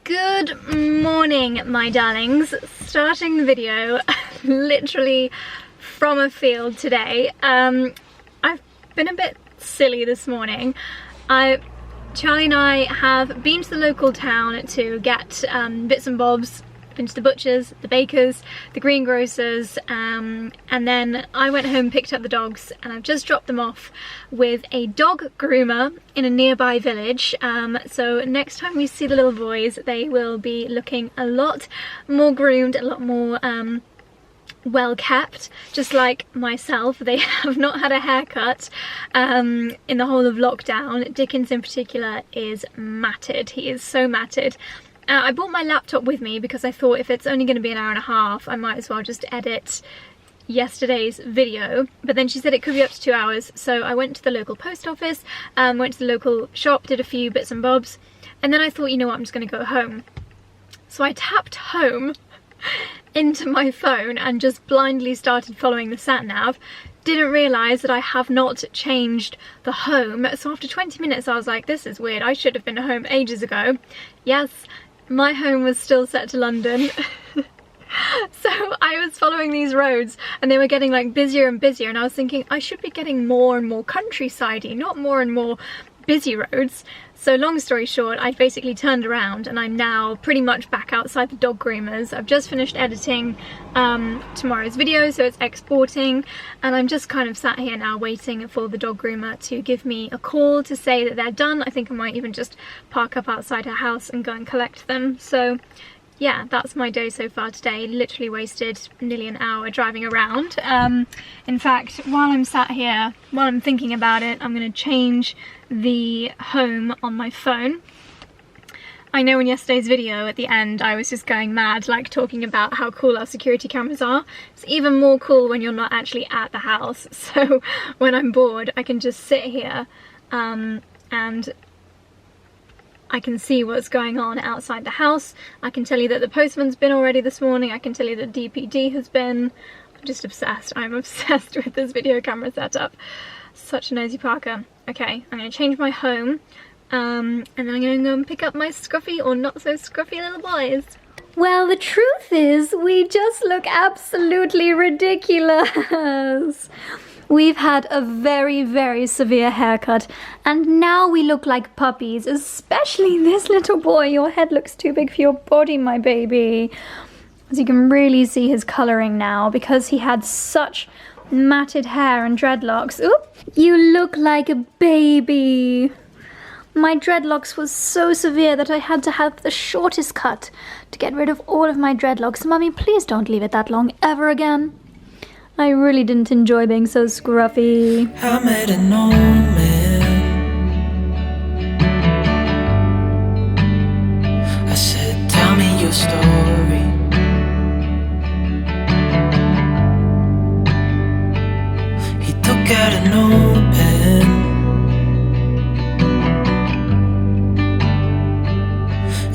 Good morning, my darlings. Starting the video literally from a field today. I've been a bit silly this morning. Charlie and I have been to the local town to get bits and bobs. Been to the butchers, the bakers, the greengrocers, and then I went home, picked up the dogs, and I've just dropped them off with a dog groomer in a nearby village. So next time we see the little boys, they will be looking a lot more groomed, a lot more well kept, just like myself. They have not had a haircut in the whole of lockdown. Dickens in particular is matted. He is so matted. I brought my laptop with me because I thought if it's only going to be an hour and a half, I might as well just edit yesterday's video. But then she said it could be up to 2 hours, so I went to the local post office, went to the local shop, did a few bits and bobs, and then I thought, you know what, I'm just going to go home. So I tapped home into my phone and just blindly started following the sat-nav. Didn't realise that I have not changed the home, so after 20 minutes I was like, this is weird, I should have been home ages ago. Yes, my home was still set to London. So I was following these roads and they were getting like busier and busier, and I was thinking I should be getting more and more countryside-y, not more and more busy roads. So long story short, I basically turned around and I'm now pretty much back outside the dog groomers. I've just finished editing tomorrow's video, so it's exporting, and I'm just kind of sat here now waiting for the dog groomer to give me a call to say that they're done. I think I might even just park up outside her house and go and collect them. So yeah, that's my day so far today. Literally wasted nearly an hour driving around. In fact, while I'm sat here, while I'm thinking about it, I'm going to change the home on my phone. I know in yesterday's video at the end I was just going mad, like talking about how cool our security cameras are. It's even more cool when you're not actually at the house. So when I'm bored, I can just sit here and I can see what's going on outside the house. I can tell you that the postman's been already this morning. I can tell you that DPD has been. I'm just obsessed. I'm obsessed with this video camera setup. Such a nosy Parker. Okay, I'm going to change my home and then I'm going to go and pick up my scruffy or not so scruffy little boys. Well, the truth is we just look absolutely ridiculous. We've had a very, very severe haircut and now we look like puppies, especially this little boy. Your head looks too big for your body, my baby. As you can really see his colouring now because he had such matted hair and dreadlocks. Oop! You look like a baby. My dreadlocks was so severe that I had to have the shortest cut to get rid of all of my dreadlocks. Mummy, please don't leave it that long ever again. I really didn't enjoy being so scruffy. I met an old man. I said, tell me your story. He took out a notepad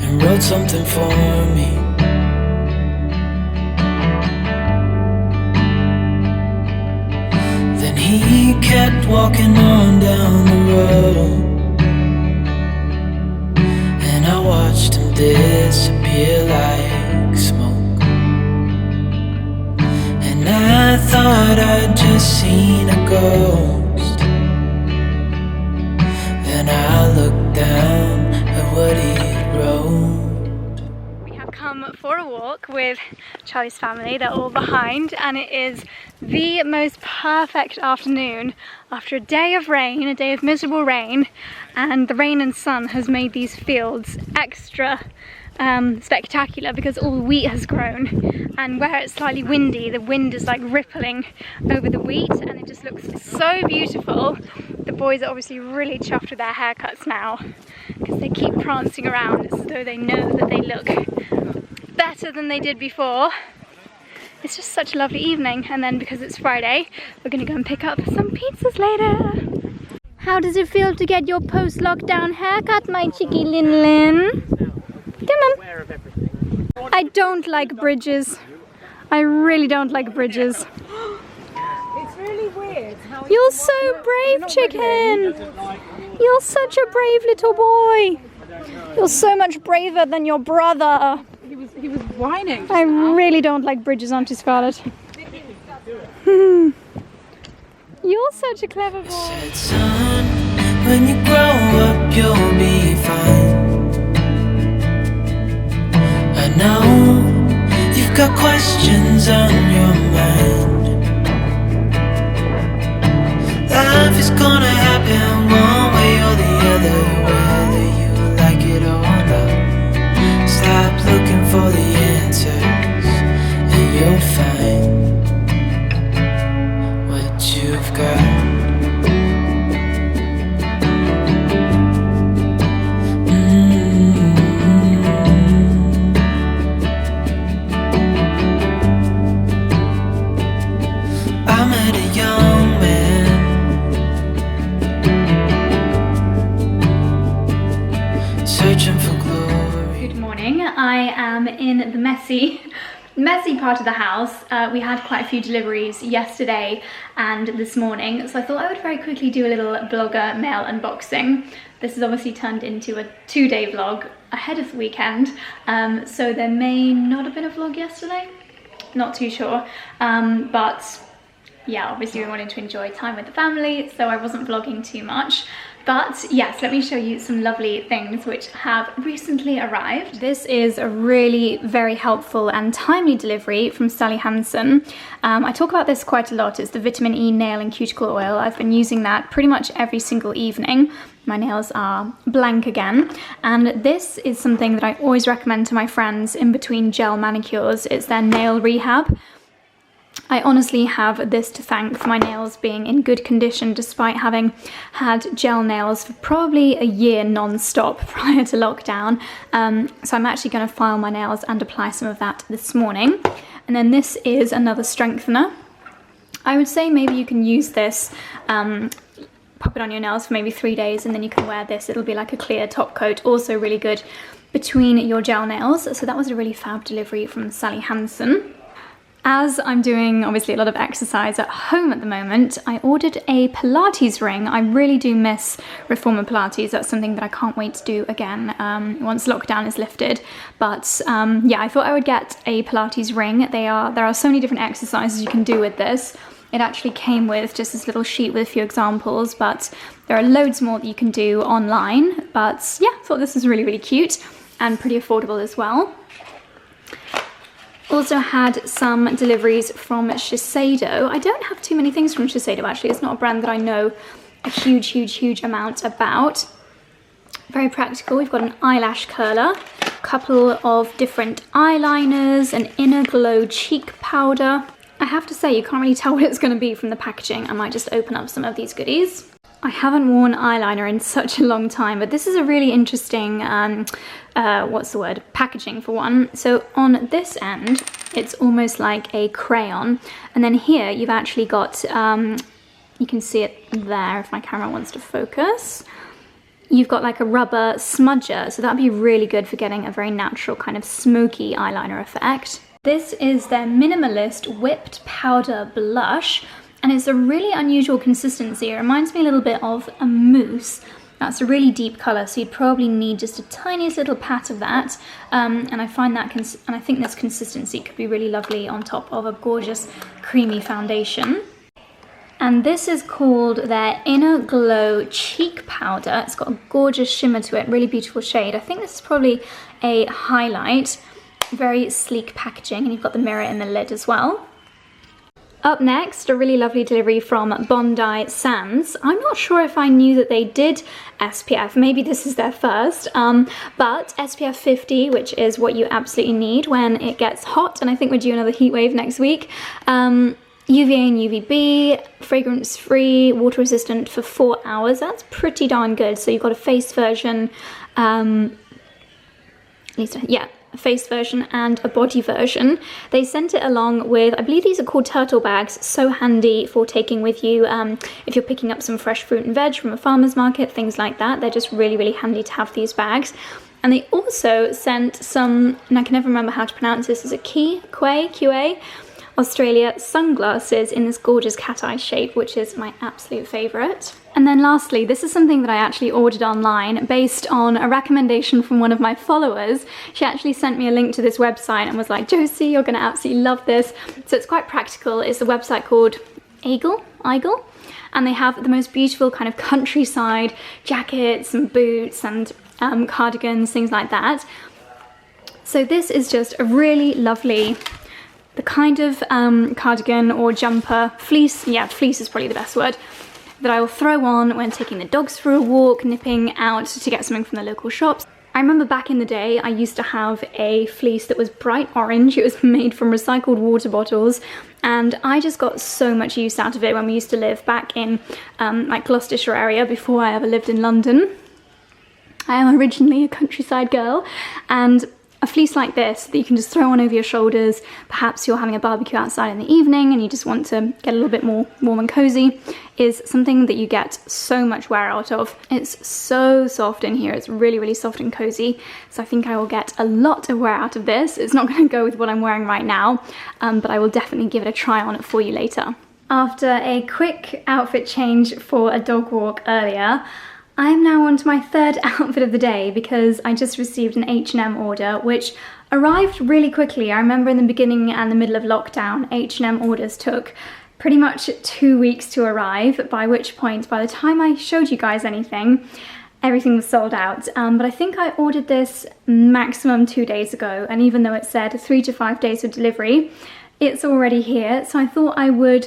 and wrote something for me. He kept walking on down the road, and I watched him disappear like smoke. And I thought I'd just seen a ghost. Then I looked down at what he wrote. Come for a walk with Charlie's family. They're all behind, and it is the most perfect afternoon after a day of rain, a day of miserable rain, and the rain and sun has made these fields extra spectacular because all the wheat has grown, and where it's slightly windy, the wind is like rippling over the wheat and it just looks so beautiful. The boys are obviously really chuffed with their haircuts now because they keep prancing around as though they know that they look better than they did before. It's just such a lovely evening, and then because it's Friday, we're gonna go and pick up some pizzas later. How does it feel to get your post-lockdown haircut, my cheeky Lin Lin? Come on. I don't like bridges. I really don't like bridges. It's really weird how you're so brave, chicken. You're such a brave little boy. You're so much braver than your brother. He was whining. I really don't like bridges, aren't you, Scarlett? You're such a clever boy. Said, son, when you grow up, you'll be fine. I know you've got questions on your mind. Life is gonna happen one way or the other, whether you like it or not. Stop looking for the answers, and you'll find what you've got. I met a young man searching for glory. Good morning. I am in the messy part of the house. We had quite a few deliveries yesterday and this morning, so I thought I would very quickly do a little blogger mail unboxing. This has obviously turned into a 2-day vlog ahead of the weekend, so there may not have been a vlog yesterday, not too sure, but yeah, obviously we wanted to enjoy time with the family, so I wasn't vlogging too much. But yes, let me show you some lovely things which have recently arrived. This is a really very helpful and timely delivery from Sally Hansen. I talk about this quite a lot. It's the vitamin E nail and cuticle oil. I've been using that pretty much every single evening. My nails are blank again. And this is something that I always recommend to my friends in between gel manicures. It's their nail rehab. I honestly have this to thank for my nails being in good condition despite having had gel nails for probably a year non-stop prior to lockdown. So I'm actually going to file my nails and apply some of that this morning. And then this is another strengthener. I would say maybe you can use this, pop it on your nails for maybe 3 days, and then you can wear this. It'll be like a clear top coat, also really good between your gel nails. So that was a really fab delivery from Sally Hansen. As I'm doing obviously a lot of exercise at home at the moment, I ordered a Pilates ring. I really do miss Reformer Pilates. That's something that I can't wait to do again once lockdown is lifted. But yeah, I thought I would get a Pilates ring. There are so many different exercises you can do with this. It actually came with just this little sheet with a few examples, but there are loads more that you can do online. But yeah, I thought this was really, really cute and pretty affordable as well. Also had some deliveries from Shiseido. I don't have too many things from Shiseido actually. It's not a brand that I know a huge amount about. Very practical. We've got an eyelash curler, a couple of different eyeliners, an inner glow cheek powder. I have to say, you can't really tell what it's going to be from the packaging. I might just open up some of these goodies. I haven't worn eyeliner in such a long time, but this is a really interesting, packaging for one. So on this end, it's almost like a crayon. And then here you've actually got, you can see it there if my camera wants to focus. You've got like a rubber smudger, so that'd be really good for getting a very natural kind of smoky eyeliner effect. This is their Minimalist Whipped Powder Blush. And it's a really unusual consistency. It reminds me a little bit of a mousse. That's a really deep colour, so you'd probably need just a tiniest little pat of that. And I find that, I think this consistency could be really lovely on top of a gorgeous creamy foundation. And this is called their Inner Glow Cheek Powder. It's got a gorgeous shimmer to it, really beautiful shade. I think this is probably a highlight. Very sleek packaging, and you've got the mirror in the lid as well. Up next, a really lovely delivery from Bondi Sands. I'm not sure if I knew that they did SPF. Maybe this is their first, but SPF 50, which is what you absolutely need when it gets hot, and I think we're due another heat wave next week. UVA and UVB, fragrance-free, water-resistant for 4 hours. That's pretty darn good. So you've got a face version, a face version and a body version. They sent it along with, I believe these are called turtle bags, so handy for taking with you if you're picking up some fresh fruit and veg from a farmer's market, things like that. They're just really handy to have these bags. And they also sent some, and I can never remember how to pronounce this, is it QA, Australia sunglasses in this gorgeous cat eye shape, which is my absolute favourite. And then lastly, this is something that I actually ordered online based on a recommendation from one of my followers. She actually sent me a link to this website and was like, Josie, you're gonna absolutely love this. So it's quite practical. It's a website called Igel, and they have the most beautiful kind of countryside jackets and boots and cardigans, things like that. So this is just a really lovely, the kind of cardigan or jumper, fleece, yeah, fleece is probably the best word, that I will throw on when taking the dogs for a walk, nipping out to get something from the local shops. I remember back in the day, I used to have a fleece that was bright orange. It was made from recycled water bottles, and I just got so much use out of it when we used to live back in like Gloucestershire area before I ever lived in London. I am originally a countryside girl, and a fleece like this that you can just throw on over your shoulders, perhaps you're having a barbecue outside in the evening and you just want to get a little bit more warm and cozy, is something that you get so much wear out of. It's so soft in here, it's really, really soft and cozy, so I think I will get a lot of wear out of this. It's not going to go with what I'm wearing right now, but I will definitely give it a try on for you later. After a quick outfit change for a dog walk earlier, I'm now on to my third outfit of the day because I just received an H&M order which arrived really quickly. I remember in the beginning and the middle of lockdown, H&M orders took pretty much 2 weeks to arrive, by which point, by the time I showed you guys anything, everything was sold out. But I think I ordered this maximum 2 days ago, and even though it said 3 to 5 days of delivery, it's already here. So I thought I would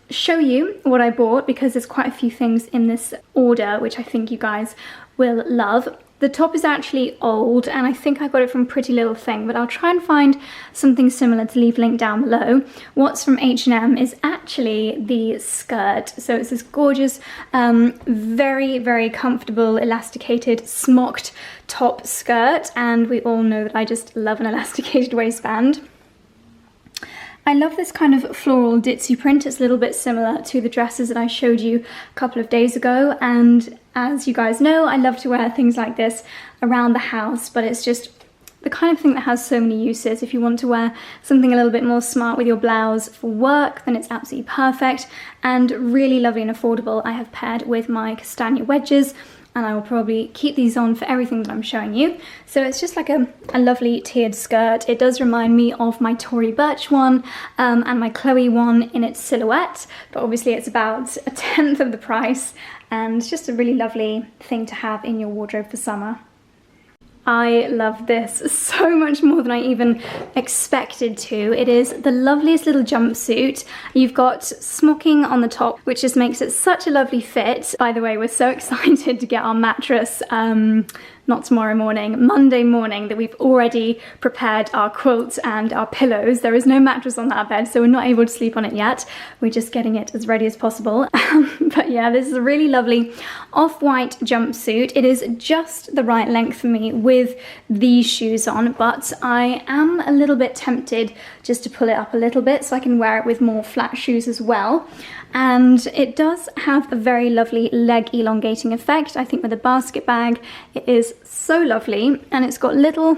show you what I bought because there's quite a few things in this order which I think you guys will love. The top is actually old and I think I got it from Pretty Little Thing, but I'll try and find something similar to leave a link down below. What's from H&M is actually the skirt. So it's this gorgeous, very, very comfortable, elasticated, smocked top skirt, and we all know that I just love an elasticated waistband. I love this kind of floral ditzy print. It's a little bit similar to the dresses that I showed you a couple of days ago, and as you guys know, I love to wear things like this around the house, but it's just the kind of thing that has so many uses. If you want to wear something a little bit more smart with your blouse for work, then it's absolutely perfect and really lovely and affordable. I have paired with my castagna wedges, and I will probably keep these on for everything that I'm showing you. So it's just like a lovely tiered skirt. It does remind me of my Tory Burch one and my Chloe one in its silhouette, but obviously it's about a tenth of the price, and it's just a really lovely thing to have in your wardrobe for summer. I love this so much more than I even expected to. It is the loveliest little jumpsuit. You've got smocking on the top, which just makes it such a lovely fit. By the way, we're so excited to get our mattress, not tomorrow morning, Monday morning, that we've already prepared our quilt and our pillows. There is no mattress on that bed, so we're not able to sleep on it yet. We're just getting it as ready as possible. But yeah, this is a really lovely off-white jumpsuit. It is just the right length for me with these shoes on, but I am a little bit tempted just to pull it up a little bit so I can wear it with more flat shoes as well. And it does have a very lovely leg elongating effect. I think with a basket bag it is so lovely, and it's got little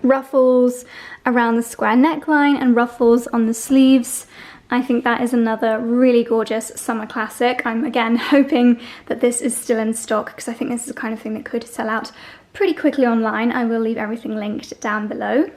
ruffles around the square neckline and ruffles on the sleeves. I think that is another really gorgeous summer classic. I'm again hoping that this is still in stock because I think this is the kind of thing that could sell out pretty quickly online. I will leave everything linked down below.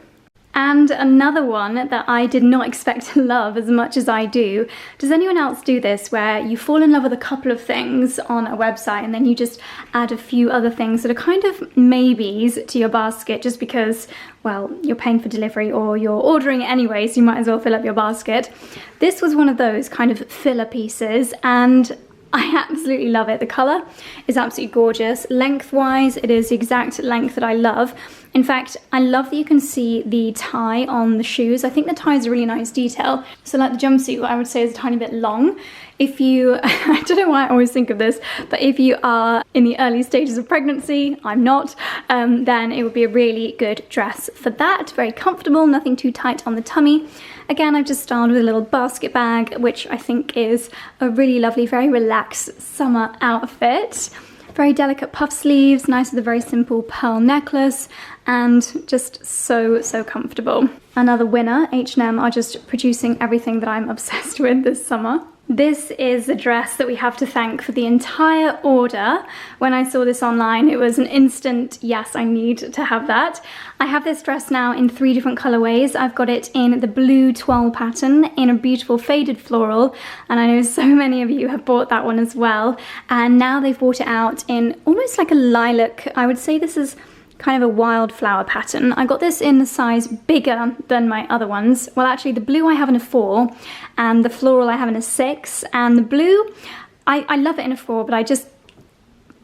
And another one that I did not expect to love as much as I do. Does anyone else do this where you fall in love with a couple of things on a website and then you just add a few other things that are kind of maybes to your basket just because, well, you're paying for delivery or you're ordering it anyway, so you might as well fill up your basket. This was one of those kind of filler pieces, and I absolutely love it. The colour is absolutely gorgeous. Lengthwise, it is the exact length that I love. In fact, I love that you can see the tie on the shoes. I think the tie is a really nice detail. So like the jumpsuit, I would say is a tiny bit long. If you, I don't know why I always think of this, but if you are in the early stages of pregnancy, I'm not, then it would be a really good dress for that. Very comfortable, nothing too tight on the tummy. Again, I've just styled with a little basket bag, which I think is a really lovely, very relaxed summer outfit. Very delicate puff sleeves, nice with a very simple pearl necklace, and just so, so comfortable. Another winner, H&M are just producing everything that I'm obsessed with this summer. This is the dress that we have to thank for the entire order. When I saw this online, it was an instant, yes, I need to have that. I have this dress now in 3 different colorways. I've got it in the blue toile pattern, in a beautiful faded floral, and I know so many of you have bought that one as well. And now they've brought it out in almost like a lilac. I would say this is kind of a wildflower pattern. I got this in the size bigger than my other ones. Well, actually the blue I have in a 4 and the floral I have in a 6, and the blue, I love it in a 4, but I just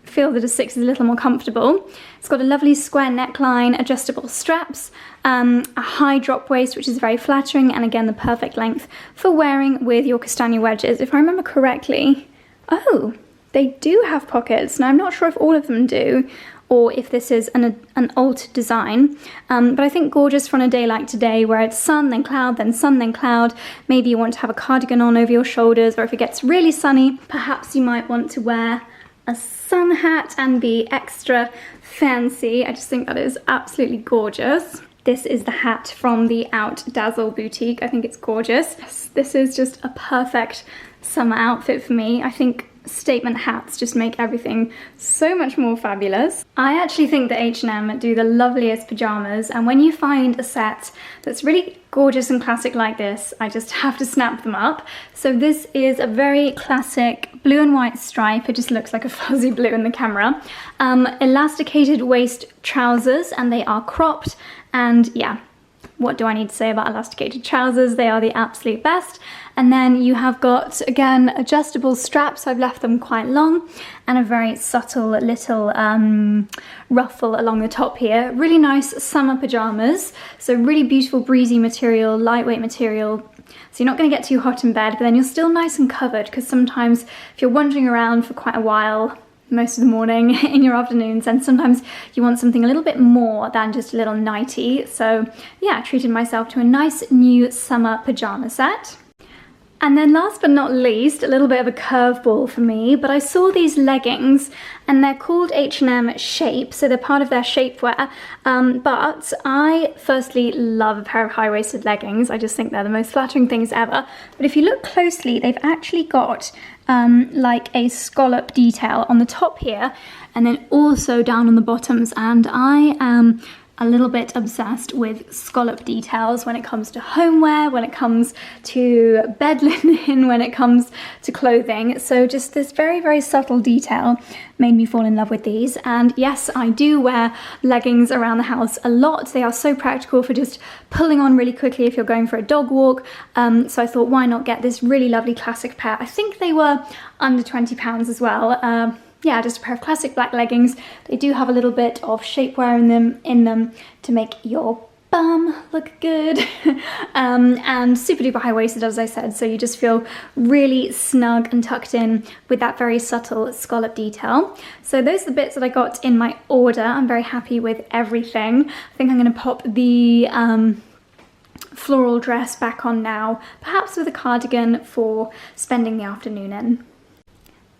feel that a 6 is a little more comfortable. It's got a lovely square neckline, adjustable straps, a high drop waist, which is very flattering, and again the perfect length for wearing with your castagna wedges. If I remember correctly, oh, they do have pockets. Now I'm not sure if all of them do, or if this is an alt design, but I think gorgeous for on a day like today where it's sun, then cloud, then sun, then cloud. Maybe you want to have a cardigan on over your shoulders, or if it gets really sunny, perhaps you might want to wear a sun hat and be extra fancy. I just think that is absolutely gorgeous. This is the hat from the Out Dazzle boutique. I think it's gorgeous. This is just a perfect summer outfit for me. I think statement hats just make everything so much more fabulous. I actually think that H&M do the loveliest pajamas, and when you find a set that's really gorgeous and classic like this, I just have to snap them up. So this is a very classic blue and white stripe. It just looks like a fuzzy blue in the camera. Elasticated waist trousers, and they are cropped, and yeah, what do I need to say about elasticated trousers? They are the absolute best. And then you have got, again, adjustable straps. I've left them quite long, and a very subtle little ruffle along the top here. Really nice summer pajamas. So really beautiful breezy material, lightweight material. So you're not going to get too hot in bed, but then you're still nice and covered, because sometimes if you're wandering around for quite a while, most of the morning, in your afternoons, and sometimes you want something a little bit more than just a little nightie. So yeah, I treated myself to a nice new summer pajama set. And then last but not least, a little bit of a curveball for me, but I saw these leggings, and they're called H&M Shape, so they're part of their shapewear, but I firstly love a pair of high-waisted leggings. I just think they're the most flattering things ever. But if you look closely, they've actually got like a scallop detail on the top here, and then also down on the bottoms, and I am a little bit obsessed with scallop details when it comes to homeware, when it comes to bed linen, when it comes to clothing. So just this very, very subtle detail made me fall in love with these. And yes, I do wear leggings around the house a lot. They are so practical for just pulling on really quickly if you're going for a dog walk. So I thought, why not get this really lovely classic pair? I think they were under £20 as well. Yeah, just a pair of classic black leggings. They do have a little bit of shapewear in them to make your bum look good. And super duper high-waisted, as I said, so you just feel really snug and tucked in with that very subtle scallop detail. So those are the bits that I got in my order. I'm very happy with everything. I think I'm going to pop the floral dress back on now, perhaps with a cardigan for spending the afternoon in.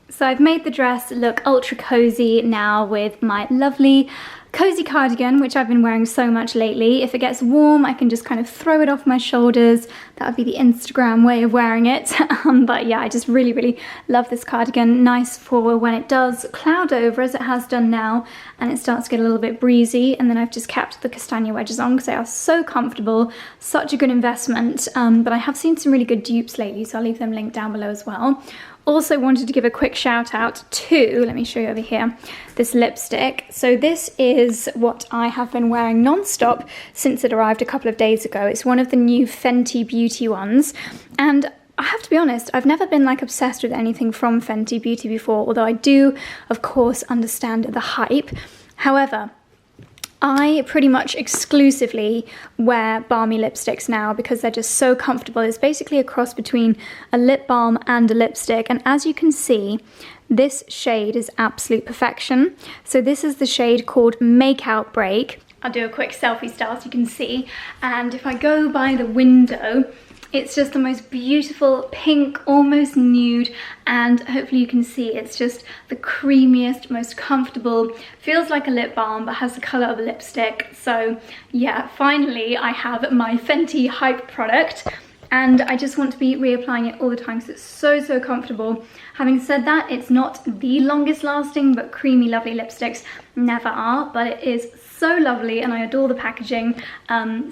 So I've made the dress look ultra cozy now with my lovely cozy cardigan, which I've been wearing so much lately. If it gets warm, I can just kind of throw it off my shoulders. That would be the Instagram way of wearing it. But yeah, I just really, really love this cardigan. Nice for when it does cloud over, as it has done now, and it starts to get a little bit breezy. And then I've just kept the castagna wedges on because they are so comfortable, such a good investment. But I have seen some really good dupes lately, so I'll leave them linked down below as well. Also wanted to give a quick shout out to, let me show you over here, this lipstick. So this is what I have been wearing non-stop since it arrived a couple of days ago. It's one of the new Fenty Beauty ones, and I have to be honest, I've never been like obsessed with anything from Fenty Beauty before, although I do of course understand the hype. However, I pretty much exclusively wear balmy lipsticks now because they're just so comfortable. It's basically a cross between a lip balm and a lipstick, and as you can see, this shade is absolute perfection. So this is the shade called Makeout Break. I'll do a quick selfie style so you can see, and if I go by the window, it's just the most beautiful pink, almost nude, and hopefully you can see it's just the creamiest, most comfortable, feels like a lip balm but has the colour of a lipstick. So yeah, finally I have my Fenty hype product. and I just want to be reapplying it all the time because it's so comfortable. Having said that, it's not the longest lasting, but creamy lovely lipsticks never are, but it is so lovely and I adore the packaging.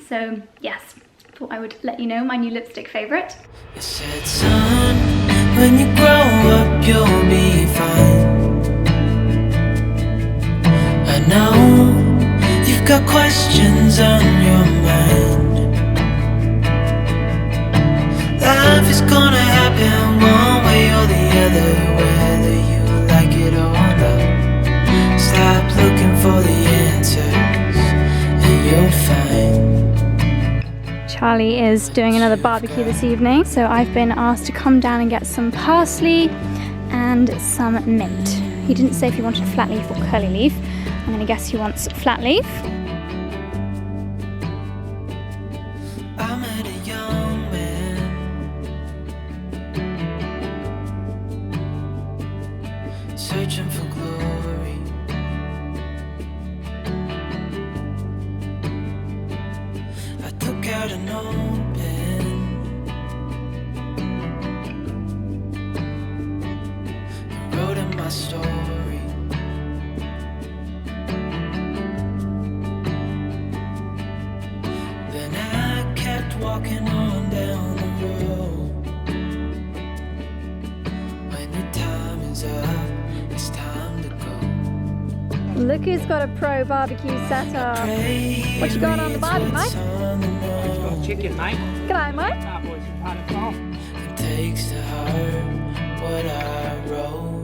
So yes, thought I would let you know my new lipstick favourite. I said, son, when you grow up you'll be fine. I know you've got questions on your mind. Life is gonna happen one way or the other, whether you like it or not. Stop looking for the answers and you'll find. Charlie is doing another barbecue this evening, so I've been asked to come down and get some parsley and some mint. He didn't say if he wanted flat leaf or curly leaf. I'm gonna guess he wants flat leaf. I met a young man, searching for glory. I took out an old pen and wrote in my story. Then I kept walking on down the road. When your time is up, it's time to go. Look who's got a pro barbecue setup. What you got on the barbie, Mike? Got chicken, mate. G'day, Mike. Boys, you've had it from. It takes to heart what I wrote.